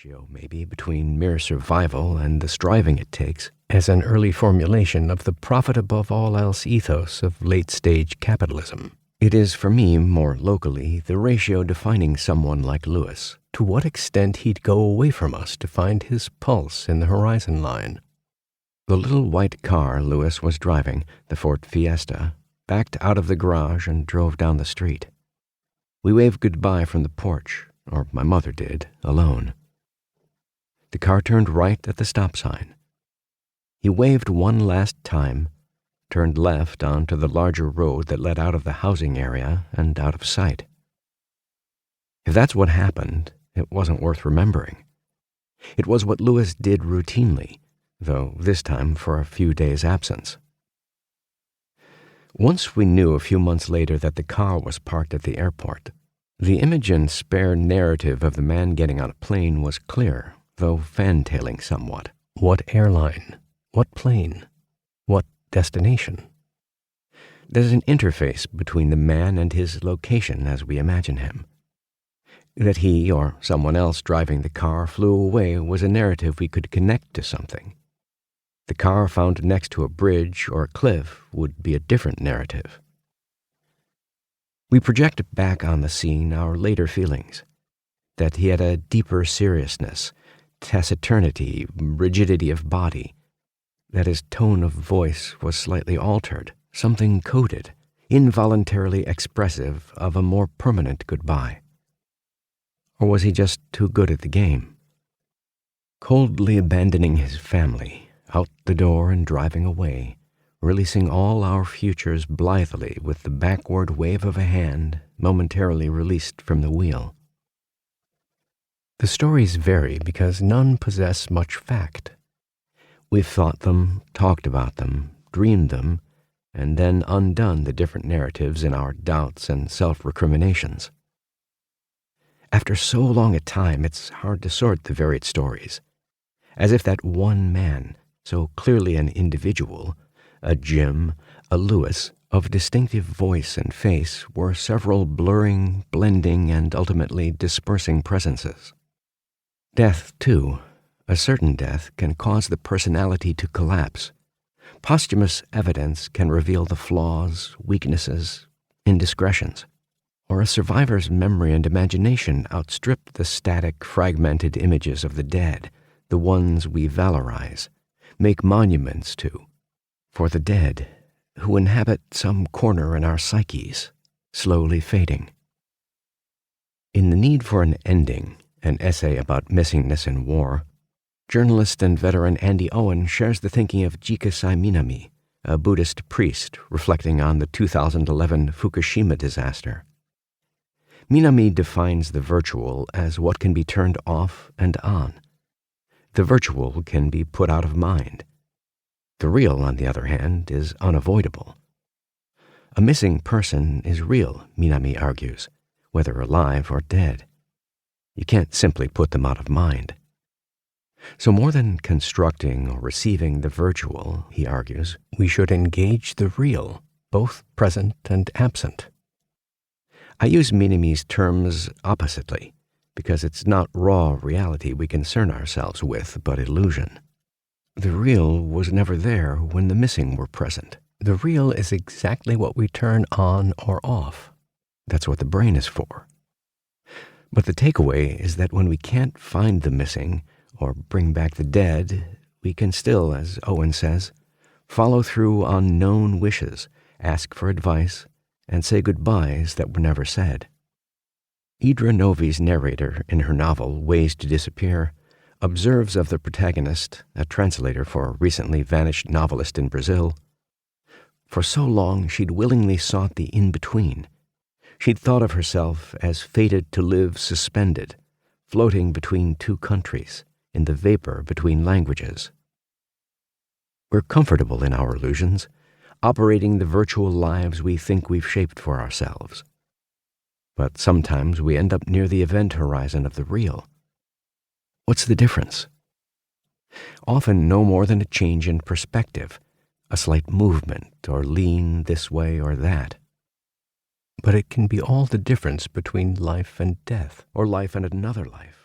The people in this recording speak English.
ratio, maybe, between mere survival and the striving it takes, as an early formulation of the profit above all else ethos of late-stage capitalism. It is, for me, more locally, the ratio defining someone like Lewis, to what extent he'd go away from us to find his pulse in the horizon line. The little white car Lewis was driving, the Ford Fiesta, backed out of the garage and drove down the street. We waved goodbye from the porch, or my mother did, alone. The car turned right at the stop sign. He waved one last time, turned left onto the larger road that led out of the housing area and out of sight. If that's what happened, it wasn't worth remembering. It was what Lewis did routinely, though this time for a few days' absence. Once we knew a few months later that the car was parked at the airport, the image and spare narrative of the man getting on a plane was clear, though fan-tailing somewhat. What airline? What plane? What destination? There's an interface between the man and his location as we imagine him. That he or someone else driving the car flew away was a narrative we could connect to something. The car found next to a bridge or a cliff would be a different narrative. We project back on the scene our later feelings, that he had a deeper seriousness, taciturnity, rigidity of body, that his tone of voice was slightly altered, something coded, involuntarily expressive of a more permanent goodbye. Or was he just too good at the game? Coldly abandoning his family, out the door and driving away, releasing all our futures blithely with the backward wave of a hand momentarily released from the wheel. The stories vary because none possess much fact. We've thought them, talked about them, dreamed them, and then undone the different narratives in our doubts and self-recriminations. After so long a time, it's hard to sort the varied stories, as if that one man, so clearly an individual, a Jim, a Lewis, of distinctive voice and face, were several blurring, blending, and ultimately dispersing presences. Death, too, a certain death, can cause the personality to collapse. Posthumous evidence can reveal the flaws, weaknesses, indiscretions. Or a survivor's memory and imagination outstrip the static, fragmented images of the dead, the ones we valorize, make monuments to, for the dead, who inhabit some corner in our psyches, slowly fading. In The Need for an Ending, an essay about missingness in war, journalist and veteran Andy Owen shares the thinking of Jikisai Minami, a Buddhist priest reflecting on the 2011 Fukushima disaster. Minami defines the virtual as what can be turned off and on. The virtual can be put out of mind. The real, on the other hand, is unavoidable. A missing person is real, Minami argues, whether alive or dead. You can't simply put them out of mind. So more than constructing or receiving the virtual, he argues, we should engage the real, both present and absent. I use Minami's terms oppositely, because it's not raw reality we concern ourselves with, but illusion. The real was never there when the missing were present. The real is exactly what we turn on or off. That's what the brain is for. But the takeaway is that when we can't find the missing or bring back the dead, we can still, as Owen says, follow through on known wishes, ask for advice, and say goodbyes that were never said. Idra Novi's narrator in her novel Ways to Disappear observes of the protagonist, a translator for a recently vanished novelist in Brazil, for so long she'd willingly sought the in-between. She'd thought of herself as fated to live suspended, floating between two countries, in the vapor between languages. We're comfortable in our illusions, operating the virtual lives we think we've shaped for ourselves. But sometimes we end up near the event horizon of the real. What's the difference? Often no more than a change in perspective, a slight movement or lean this way or that. But it can be all the difference between life and death, or life and another life.